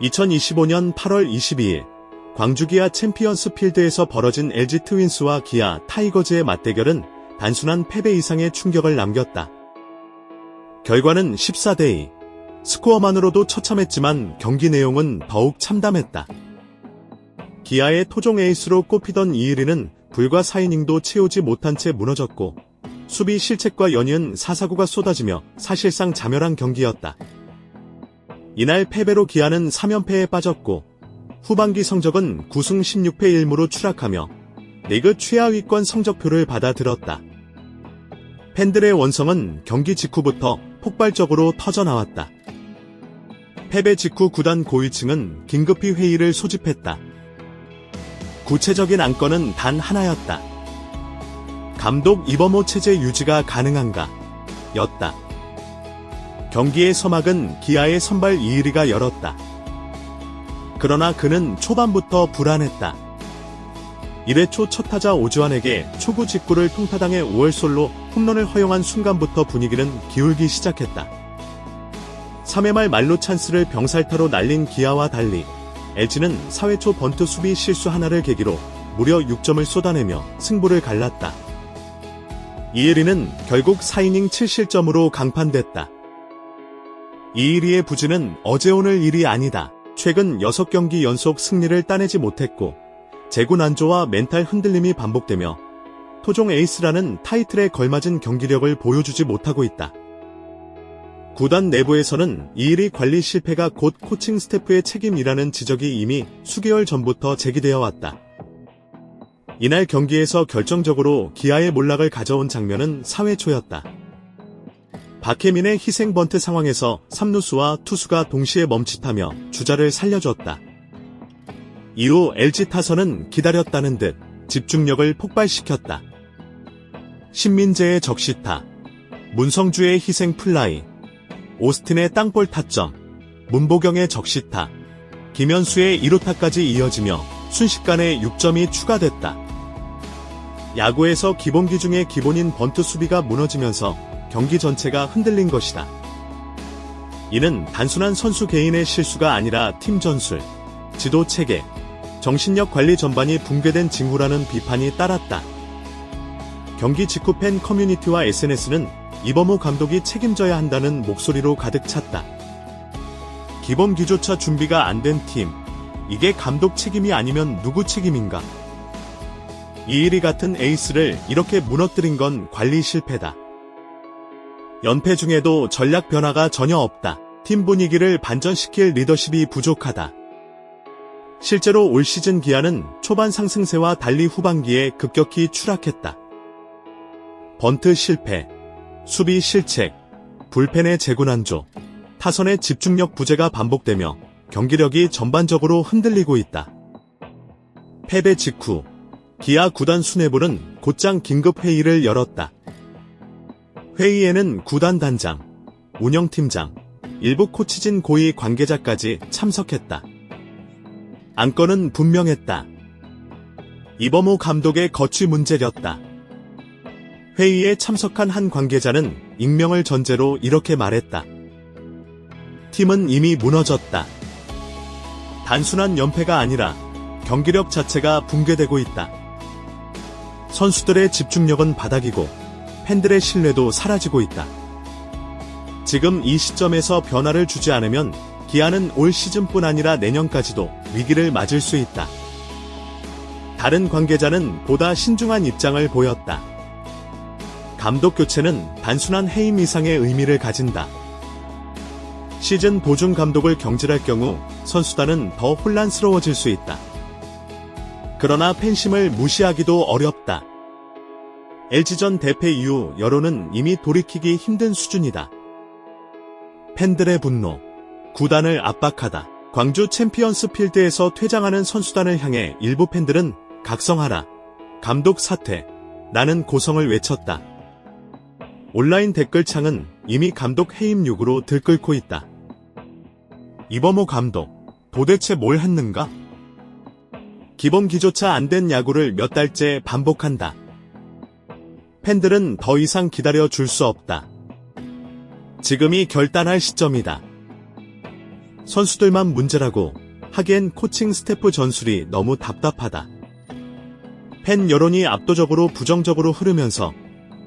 2025년 8월 22일 광주 기아 챔피언스 필드에서 벌어진 LG 트윈스와 기아 타이거즈의 맞대결은 단순한 패배 이상의 충격을 남겼다. 결과는 14대2. 스코어만으로도 처참했지만 경기 내용은 더욱 참담했다. 기아의 토종 에이스로 꼽히던 이일이는 불과 4이닝도 채우지 못한 채 무너졌고 수비 실책과 연이은 사사구가 쏟아지며 사실상 자멸한 경기였다. 이날 패배로 기아는 3연패에 빠졌고 후반기 성적은 9승 16패 1무로 추락하며 리그 최하위권 성적표를 받아들었다. 팬들의 원성은 경기 직후부터 폭발적으로 터져나왔다. 패배 직후 구단 고위층은 긴급히 회의를 소집했다. 구체적인 안건은 단 하나였다. 감독 이범호 체제 유지가 가능한가? 였다. 경기의 서막은 기아의 선발 이일이가 열었다. 그러나 그는 초반부터 불안했다. 1회 초 첫 타자 오주환에게 초구 직구를 통타당해 5월 솔로 홈런을 허용한 순간부터 분위기는 기울기 시작했다. 3회 말 만루 찬스를 병살타로 날린 기아와 달리 LG는 4회 초 번트 수비 실수 하나를 계기로 무려 6점을 쏟아내며 승부를 갈랐다. 이일이는 결국 4이닝 7실점으로 강판됐다. 이일이의 부진은 어제 오늘 일이 아니다. 최근 6경기 연속 승리를 따내지 못했고 재구 난조와 멘탈 흔들림이 반복되며 토종 에이스라는 타이틀에 걸맞은 경기력을 보여주지 못하고 있다. 구단 내부에서는 이일이 관리 실패가 곧 코칭 스태프의 책임이라는 지적이 이미 수개월 전부터 제기되어 왔다. 이날 경기에서 결정적으로 기아의 몰락을 가져온 장면은 4회 초였다. 박혜민의 희생 번트 상황에서 3루수와 투수가 동시에 멈칫하며 주자를 살려줬다. 이후 LG 타선은 기다렸다는 듯 집중력을 폭발시켰다. 신민재의 적시타, 문성주의 희생 플라이, 오스틴의 땅볼 타점, 문보경의 적시타, 김현수의 2루타까지 이어지며 순식간에 6점이 추가됐다. 야구에서 기본기 중에 기본인 번트 수비가 무너지면서 경기 전체가 흔들린 것이다. 이는 단순한 선수 개인의 실수가 아니라 팀 전술, 지도 체계, 정신력 관리 전반이 붕괴된 징후라는 비판이 따랐다. 경기 직후 팬 커뮤니티와 SNS는 이범호 감독이 책임져야 한다는 목소리로 가득 찼다. 기본기조차 준비가 안 된 팀, 이게 감독 책임이 아니면 누구 책임인가? 이일이 같은 에이스를 이렇게 무너뜨린 건 관리 실패다. 연패 중에도 전략 변화가 전혀 없다. 팀 분위기를 반전시킬 리더십이 부족하다. 실제로 올 시즌 기아는 초반 상승세와 달리 후반기에 급격히 추락했다. 번트 실패, 수비 실책, 불펜의 재구난조, 타선의 집중력 부재가 반복되며 경기력이 전반적으로 흔들리고 있다. 패배 직후 기아 구단 수뇌부는 곧장 긴급회의를 열었다. 회의에는 구단 단장, 운영팀장, 일부 코치진 고위 관계자까지 참석했다. 안건은 분명했다. 이범호 감독의 거취 문제였다. 회의에 참석한 한 관계자는 익명을 전제로 이렇게 말했다. 팀은 이미 무너졌다. 단순한 연패가 아니라 경기력 자체가 붕괴되고 있다. 선수들의 집중력은 바닥이고 팬들의 신뢰도 사라지고 있다. 지금 이 시점에서 변화를 주지 않으면 기아는 올 시즌뿐 아니라 내년까지도 위기를 맞을 수 있다. 다른 관계자는 보다 신중한 입장을 보였다. 감독 교체는 단순한 해임 이상의 의미를 가진다. 시즌 도중 감독을 경질할 경우 선수단은 더 혼란스러워질 수 있다. 그러나 팬심을 무시하기도 어렵다. LG전 대패 이후 여론은 이미 돌이키기 힘든 수준이다. 팬들의 분노, 구단을 압박하다. 광주 챔피언스 필드에서 퇴장하는 선수단을 향해 일부 팬들은 각성하라, 감독 사퇴, 라는 고성을 외쳤다. 온라인 댓글창은 이미 감독 해임 요구로 들끓고 있다. 이범호 감독, 도대체 뭘 했는가? 기본기조차 안 된 야구를 몇 달째 반복한다. 팬들은 더 이상 기다려 줄 수 없다. 지금이 결단할 시점이다. 선수들만 문제라고 하기엔 코칭 스태프 전술이 너무 답답하다. 팬 여론이 압도적으로 부정적으로 흐르면서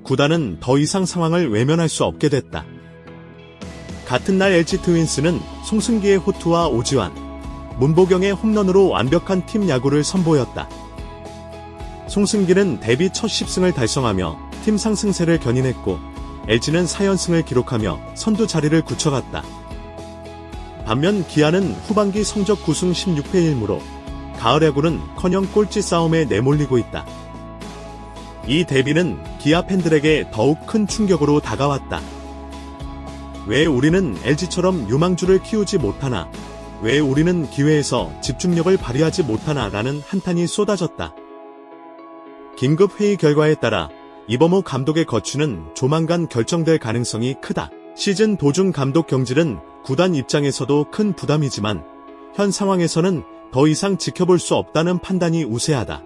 구단은 더 이상 상황을 외면할 수 없게 됐다. 같은 날 LG 트윈스는 송승기의 호투와 오지환, 문보경의 홈런으로 완벽한 팀 야구를 선보였다. 송승기는 데뷔 첫 10승을 달성하며 팀 상승세를 견인했고 LG는 4연승을 기록하며 선두 자리를 굳혀갔다. 반면 기아는 후반기 성적 9승 16패 1무로 가을 야구는커녕 꼴찌 싸움에 내몰리고 있다. 이 데뷔는 기아 팬들에게 더욱 큰 충격으로 다가왔다. 왜 우리는 LG처럼 유망주를 키우지 못하나? 왜 우리는 기회에서 집중력을 발휘하지 못하나? 라는 한탄이 쏟아졌다. 긴급 회의 결과에 따라 이범호 감독의 거취는 조만간 결정될 가능성이 크다. 시즌 도중 감독 경질은 구단 입장에서도 큰 부담이지만 현 상황에서는 더 이상 지켜볼 수 없다는 판단이 우세하다.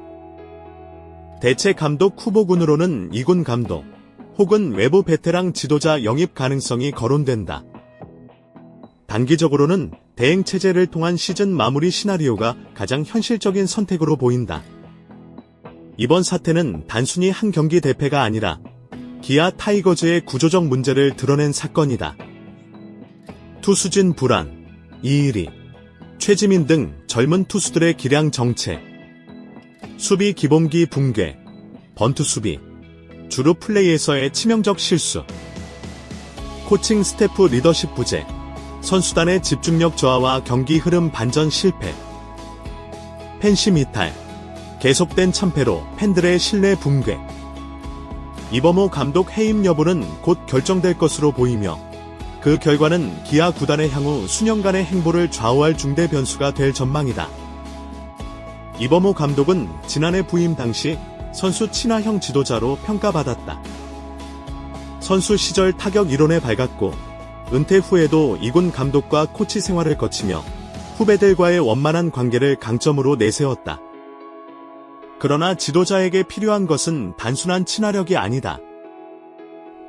대체 감독 후보군으로는 2군 감독 혹은 외부 베테랑 지도자 영입 가능성이 거론된다. 단기적으로는 대행 체제를 통한 시즌 마무리 시나리오가 가장 현실적인 선택으로 보인다. 이번 사태는 단순히 한 경기 대패가 아니라 기아 타이거즈의 구조적 문제를 드러낸 사건이다. 투수진 불안, 이일이, 최지민 등 젊은 투수들의 기량 정체, 수비 기본기 붕괴, 번트 수비, 주루 플레이에서의 치명적 실수, 코칭 스태프 리더십 부재, 선수단의 집중력 저하와 경기 흐름 반전 실패, 팬심 이탈, 계속된 참패로 팬들의 신뢰 붕괴. 이범호 감독 해임 여부는 곧 결정될 것으로 보이며 그 결과는 기아 구단의 향후 수년간의 행보를 좌우할 중대 변수가 될 전망이다. 이범호 감독은 지난해 부임 당시 선수 친화형 지도자로 평가받았다. 선수 시절 타격 이론에 밝았고 은퇴 후에도 2군 감독과 코치 생활을 거치며 후배들과의 원만한 관계를 강점으로 내세웠다. 그러나 지도자에게 필요한 것은 단순한 친화력이 아니다.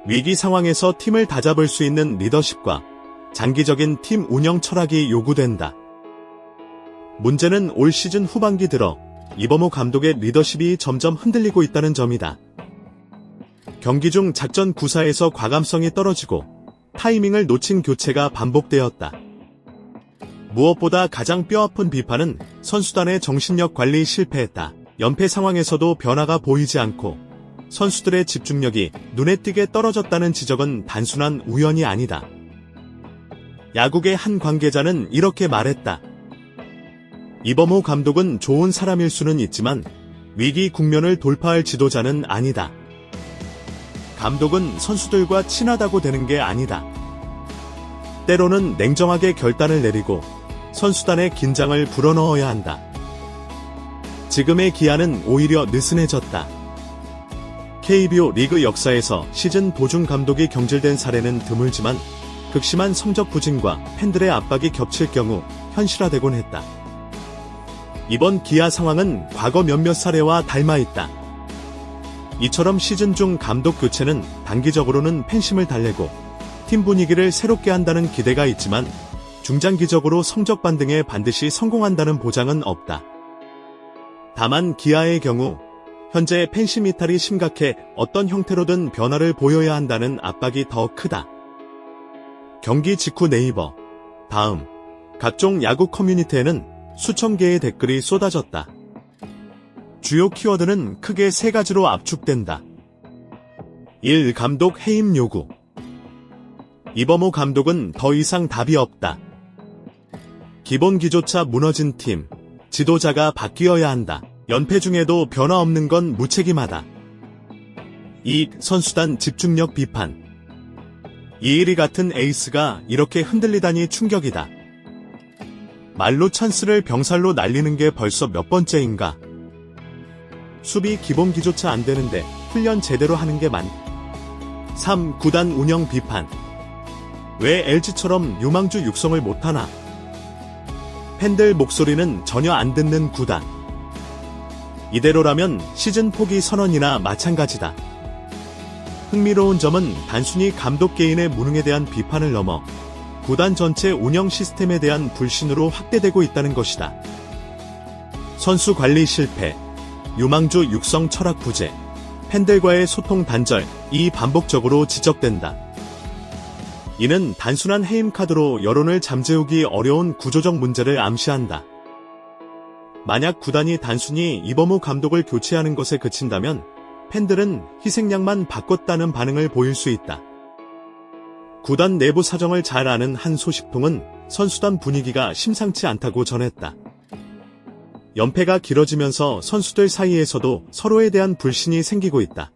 위기 상황에서 팀을 다잡을 수 있는 리더십과 장기적인 팀 운영 철학이 요구된다. 문제는 올 시즌 후반기 들어 이범호 감독의 리더십이 점점 흔들리고 있다는 점이다. 경기 중 작전 구사에서 과감성이 떨어지고 타이밍을 놓친 교체가 반복되었다. 무엇보다 가장 뼈아픈 비판은 선수단의 정신력 관리 실패했다. 연패 상황에서도 변화가 보이지 않고 선수들의 집중력이 눈에 띄게 떨어졌다는 지적은 단순한 우연이 아니다. 야구계 한 관계자는 이렇게 말했다. 이범호 감독은 좋은 사람일 수는 있지만 위기 국면을 돌파할 지도자는 아니다. 감독은 선수들과 친하다고 되는 게 아니다. 때로는 냉정하게 결단을 내리고 선수단의 긴장을 불어넣어야 한다. 지금의 기아는 오히려 느슨해졌다. KBO 리그 역사에서 시즌 도중 감독이 경질된 사례는 드물지만 극심한 성적 부진과 팬들의 압박이 겹칠 경우 현실화되곤 했다. 이번 기아 상황은 과거 몇몇 사례와 닮아있다. 이처럼 시즌 중 감독 교체는 단기적으로는 팬심을 달래고 팀 분위기를 새롭게 한다는 기대가 있지만 중장기적으로 성적 반등에 반드시 성공한다는 보장은 없다. 다만 기아의 경우 현재 팬심 이탈이 심각해 어떤 형태로든 변화를 보여야 한다는 압박이 더 크다. 경기 직후 네이버, 다음, 각종 야구 커뮤니티에는 수천 개의 댓글이 쏟아졌다. 주요 키워드는 크게 세 가지로 압축된다. 1. 감독 해임 요구. 이범호 감독은 더 이상 답이 없다. 기본기조차 무너진 팀, 지도자가 바뀌어야 한다. 연패 중에도 변화 없는 건 무책임하다. 2. 선수단 집중력 비판. 이일이 같은 에이스가 이렇게 흔들리다니 충격이다. 말로 찬스를 병살로 날리는 게 벌써 몇 번째인가. 수비 기본기조차 안 되는데 훈련 제대로 하는 게 3. 구단 운영 비판. 왜 LG처럼 유망주 육성을 못하나? 팬들 목소리는 전혀 안 듣는 구단. 이대로라면 시즌 포기 선언이나 마찬가지다. 흥미로운 점은 단순히 감독 개인의 무능에 대한 비판을 넘어 구단 전체 운영 시스템에 대한 불신으로 확대되고 있다는 것이다. 선수 관리 실패, 유망주 육성 철학 부재, 팬들과의 소통 단절이 반복적으로 지적된다. 이는 단순한 해임 카드로 여론을 잠재우기 어려운 구조적 문제를 암시한다. 만약 구단이 단순히 이범우 감독을 교체하는 것에 그친다면 팬들은 희생양만 바꿨다는 반응을 보일 수 있다. 구단 내부 사정을 잘 아는 한 소식통은 선수단 분위기가 심상치 않다고 전했다. 연패가 길어지면서 선수들 사이에서도 서로에 대한 불신이 생기고 있다.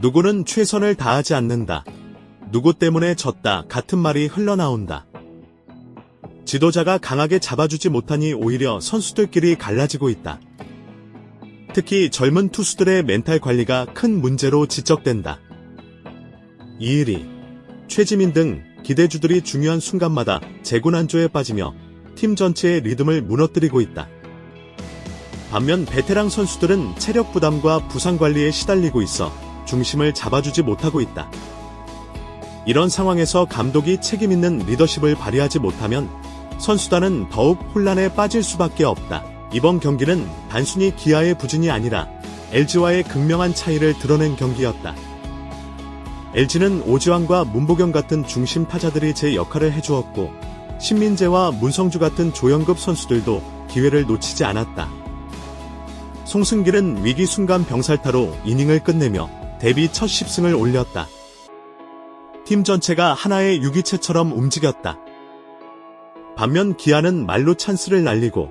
누구는 최선을 다하지 않는다. 누구 때문에 졌다 같은 말이 흘러나온다. 지도자가 강하게 잡아주지 못하니 오히려 선수들끼리 갈라지고 있다. 특히 젊은 투수들의 멘탈 관리가 큰 문제로 지적된다. 이일이, 최지민 등 기대주들이 중요한 순간마다 재군안조에 빠지며 팀 전체의 리듬을 무너뜨리고 있다. 반면 베테랑 선수들은 체력 부담과 부상 관리에 시달리고 있어 중심을 잡아주지 못하고 있다. 이런 상황에서 감독이 책임있는 리더십을 발휘하지 못하면 선수단은 더욱 혼란에 빠질 수밖에 없다. 이번 경기는 단순히 기아의 부진이 아니라 LG와의 극명한 차이를 드러낸 경기였다. LG는 오지환과 문보경 같은 중심 타자들이 제 역할을 해주었고 신민재와 문성주 같은 조연급 선수들도 기회를 놓치지 않았다. 송승길은 위기 순간 병살타로 이닝을 끝내며 데뷔 첫 10승을 올렸다. 팀 전체가 하나의 유기체처럼 움직였다. 반면 기아는 말로 찬스를 날리고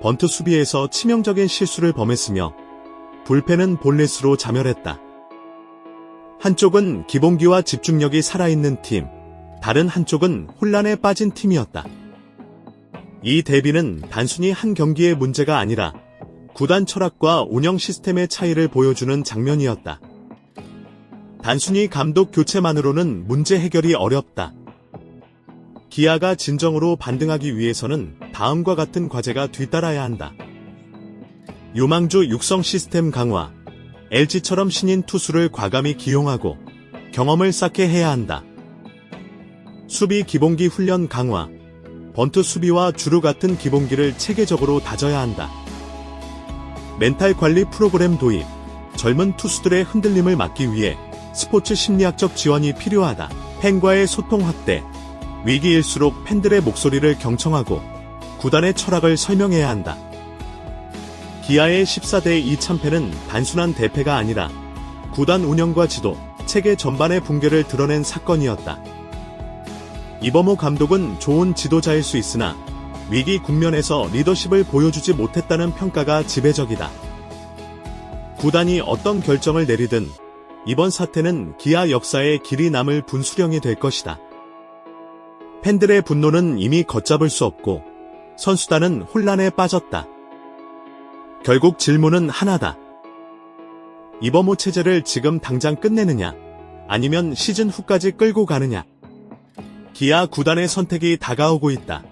번트 수비에서 치명적인 실수를 범했으며 불펜은 볼넷으로 자멸했다. 한쪽은 기본기와 집중력이 살아있는 팀, 다른 한쪽은 혼란에 빠진 팀이었다. 이 대비는 단순히 한 경기의 문제가 아니라 구단 철학과 운영 시스템의 차이를 보여주는 장면이었다. 단순히 감독 교체만으로는 문제 해결이 어렵다. 기아가 진정으로 반등하기 위해서는 다음과 같은 과제가 뒤따라야 한다. 유망주 육성 시스템 강화, LG처럼 신인 투수를 과감히 기용하고 경험을 쌓게 해야 한다. 수비 기본기 훈련 강화, 번트 수비와 주루 같은 기본기를 체계적으로 다져야 한다. 멘탈 관리 프로그램 도입, 젊은 투수들의 흔들림을 막기 위해 스포츠 심리학적 지원이 필요하다. 팬과의 소통 확대, 위기일수록 팬들의 목소리를 경청하고 구단의 철학을 설명해야 한다. 기아의 14대 2 참패는 단순한 대패가 아니라 구단 운영과 지도, 체계 전반의 붕괴를 드러낸 사건이었다. 이범호 감독은 좋은 지도자일 수 있으나 위기 국면에서 리더십을 보여주지 못했다는 평가가 지배적이다. 구단이 어떤 결정을 내리든 이번 사태는 기아 역사에 길이 남을 분수령이 될 것이다. 팬들의 분노는 이미 걷잡을 수 없고 선수단은 혼란에 빠졌다. 결국 질문은 하나다. 이범호 체제를 지금 당장 끝내느냐, 아니면 시즌 후까지 끌고 가느냐. 기아 구단의 선택이 다가오고 있다.